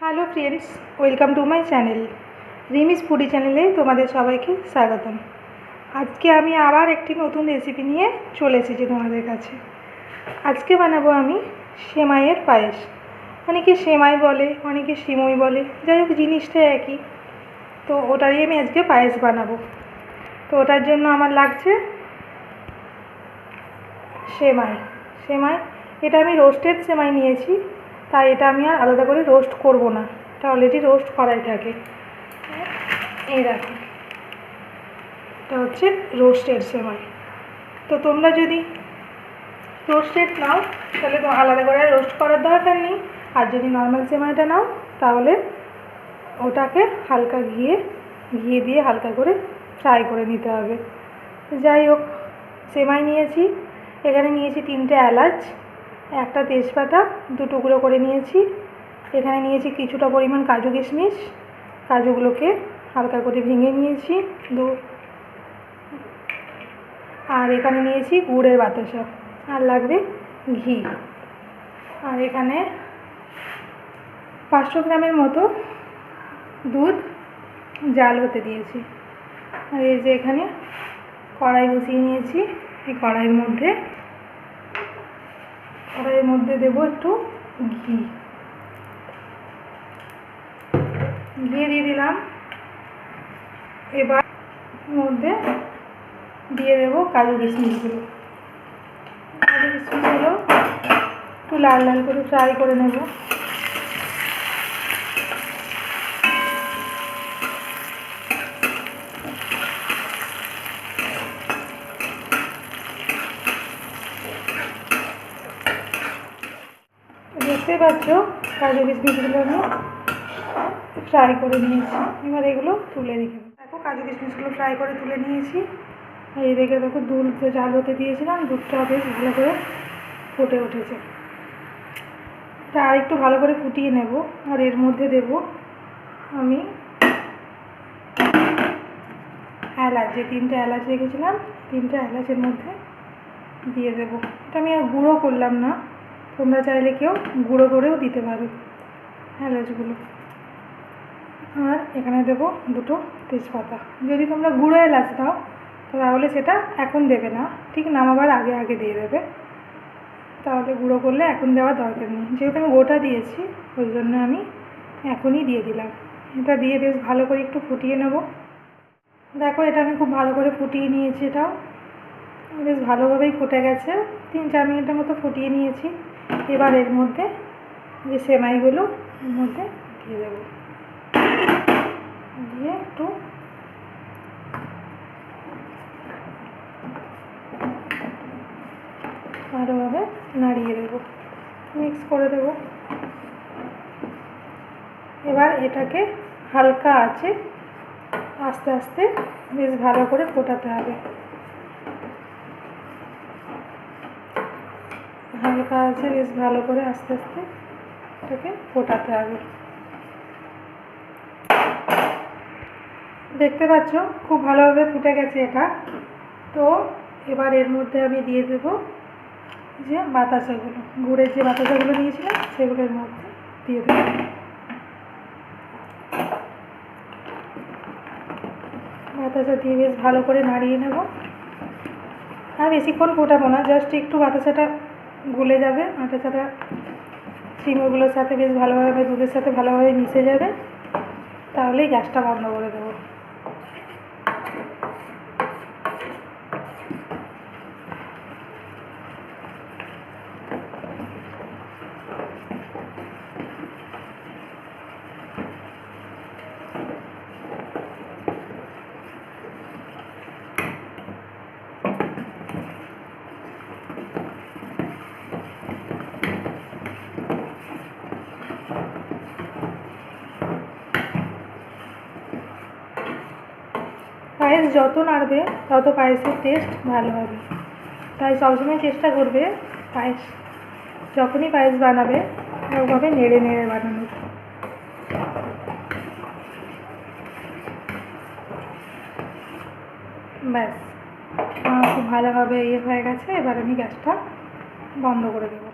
Hello friends, welcome to my channel রিমিস foodie চ্যানেলে তোমাদের সবাইকে স্বাগতম। আজকে আমি আবার একটি নতুন রেসিপি নিয়ে চলে এসেছি তোমাদের কাছে। আজকে বানাবো আমি সেমাইয়ের পায়েস। অনেকে সেমাই বলে, অনেকে সিমই বলে, যাই হোক জিনিসটা একই। তো ওটারই আমি আজকে পায়েস বানাবো। তো ওটার জন্য আমার লাগছে সেমাই। এটা আমি রোস্টেড সেমাই নিয়েছি, তাই এটা আমি আর আলাদা করে রোস্ট করব না, এটা অলরেডি রোস্ট করাই থাকে। এই দেখো, এটা হচ্ছে রোস্টেড সেমাই। তো তোমরা যদি রোস্টেড নাও তাহলে তো আলাদা করে রোস্ট করার দরকার নেই, আর যদি নর্মাল সেমাইটা নাও তাহলে ওটাকে হালকা ঘি দিয়ে হালকা করে ফ্রাই করে নিতে হবে। যাই হোক, সেমাই নিয়েছি, এখানে নিয়েছি 3টে এলাচ, একটা তেজপাতা 2 টুকরো করে নিয়েছি। এখানে নিয়েছি কিছুটা পরিমাণ কাজু কিশমিশ, কাজুগুলোকে হালকা করে ভেঙে নিয়েছি আর এখানে নিয়েছি গুড়ের বাতাসা, আর লাগবে ঘি। আর এখানে 500 গ্রামের মতো দুধ জাল হতে দিয়েছি। আর এই যে এখানে কড়াই বসিয়ে নিয়েছি, এই কড়াইয়ের মধ্যে দেবো একটু ঘি দিয়ে দিলাম। এবার মধ্যে দিয়ে দেবো কাজু কিশমিশগুলো একটু লাল লাল করে ফ্রাই করে নেব। দেখতে পাচ্ছ কাজু কিশমিশগুলো আমি ফ্রাই করে নিয়েছি। এবার এগুলো তুলে রেখে দেবো। দেখো কাজু কিশমিশগুলো ফ্রাই করে তুলে নিয়েছি। এই দেখে দেখো দুধ জাল হতে দিয়েছিলাম, দুধটা বেশ ভালো করে ফুটে উঠেছে। এটা আর একটু ভালো করে ফুটিয়ে নেব। আর এর মধ্যে দেব আমি এলাচ, যে 3টে এলাচ রেখেছিলাম 3টে এলাচের মধ্যে দিয়ে দেব। এটা আমি আর গুঁড়ো করলাম না, তোমরা চাইলে কেউ গুঁড়ো করেও দিতে পারো এলাচগুলো। আর এখানে দেব 2টো তেজপাতা। যদি তোমরা গুঁড়ো এলাচ দাও তাহলে সেটা এখন দেবে না, ঠিক নামাবার আগে দিয়ে দেবে। তাহলে গুঁড়ো করলে এখন দেওয়ার দরকার নেই, যেহেতু আমি গোটা দিয়েছি ওই জন্য আমি এখনই দিয়ে দিলাম। এটা দিয়ে বেশ ভালো করে একটু ফুটিয়ে নেব। দেখো এটা আমি খুব ভালো করে ফুটিয়ে নিয়েছি, এটাও বেশ ভালোভাবেই ফুটে গেছে। 3-4 মিনিটের মতো ফুটিয়ে নিয়েছি। এবার এর মধ্যে যে সেমাইগুলো এর মধ্যে দিয়ে দেবো, দিয়ে একটু ভালোভাবে নাড়িয়ে দেবো, মিক্স করে দেবো। এবার এটাকে হালকা আঁচে আস্তে আস্তে বেশ ভালো করে ফোটাতে হবে। হালকা আঁচে বেশ ভালো করে আস্তে আস্তে এটাকে ফোটাতে হবে। দেখতে পাচ্ছ খুব ভালোভাবে ফুটে গেছে এটা। তো এবার এর মধ্যে আমি দিয়ে দেব যে বাতাসাগুলো, গুড়ের যে বাতাসাগুলো নিয়েছিলাম সেগুলোর মধ্যে দিয়ে দেব। বাতাসা দিয়ে বেশ ভালো করে নাড়িয়ে নেব। আর বেশিক্ষণ ফোটাবো না, জাস্ট একটু বাতাসাটা গলে যাবে, বাতাসাটা সিমগুলোর সাথে বেশ ভালোভাবে দুধের সাথে ভালোভাবে মিশে যাবে, তাহলেই গ্যাসটা বন্ধ করে দেবো। পায়েস যত নাড়বে তত পায়েসের টেস্ট ভালো হবে, তাই সবসময় চেষ্টা করবে পায়েস যখনই পায়েস বানাবে ওভাবে নেড়ে বানানোর। ব্যাস খুব ভালোভাবে হয়ে গেছে। এবার আমি গ্যাসটা বন্ধ করে দেবো।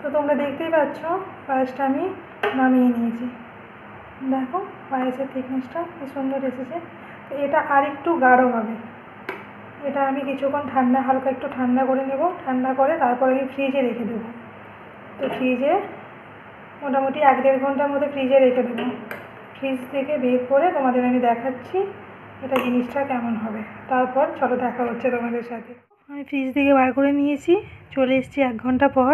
তো তোমরা দেখতেই পাচ্ছ পায়েসটা আমি নামিয়ে নিয়েছি। দেখো পায়েসের থিকনেসটা কি সুন্দর এসেছে। তো এটা আর একটু গাঢ় হবে। এটা আমি কিছুক্ষণ হালকা একটু ঠান্ডা করে নেব। ঠান্ডা করে তারপর আমি ফ্রিজে রেখে দেবো। তো ফ্রিজে মোটামুটি 1-1.5 ঘন্টার মধ্যে ফ্রিজে রেখে দেবো। ফ্রিজ থেকে বের করে তোমাদের আমি দেখাচ্ছি এটা জিনিসটা কেমন হবে। তারপর চলো দেখা হচ্ছে তোমাদের সাথে। আমি ফ্রিজ থেকে বার করে নিয়েছি, চলে এসেছি 1 ঘন্টা পর।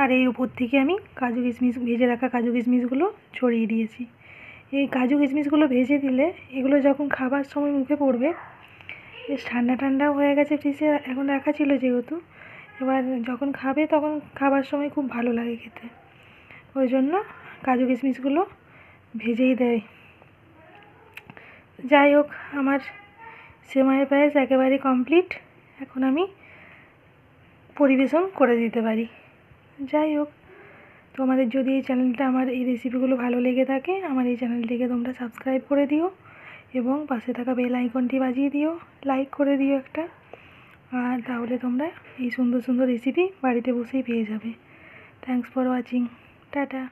আর এই উপর থেকে আমি কাজু কিশমিশ, ভেজে রাখা কাজু কিশমিশগুলো ছড়িয়ে দিয়েছি। এই কাজু কিশমিশগুলো ভেজে দিলে এগুলো যখন খাবার সময় মুখে পড়বে, বেশ ঠান্ডা ঠান্ডাও হয়ে গেছে, ফ্রিজে এখন রাখা ছিল যেহেতু, এবার যখন খাবে তখন খাবার সময় খুব ভালো লাগে খেতে। ওই জন্য কাজু কিশমিশগুলো ভেজেই দেয়। যাই হোক, আমার সেমাইয়ের পায়েস একেবারে কমপ্লিট। এখন আমি পরিবেশন করে দিতে পারি। যাই হোক, তোমাদের যদি এই চ্যানেলটা, আমার এই রেসিপিগুলো ভালো লেগে থাকে, আমার এই চ্যানেলটিকে তোমরা সাবস্ক্রাইব করে দিও এবং পাশে থাকা বেল আইকনটি বাজিয়ে দিও, লাইক করে দিও একটা। আর তাহলে তোমরা এই সুন্দর সুন্দর রেসিপি বাড়িতে বসেই পেয়ে যাবে। Thanks for watching. টাটা।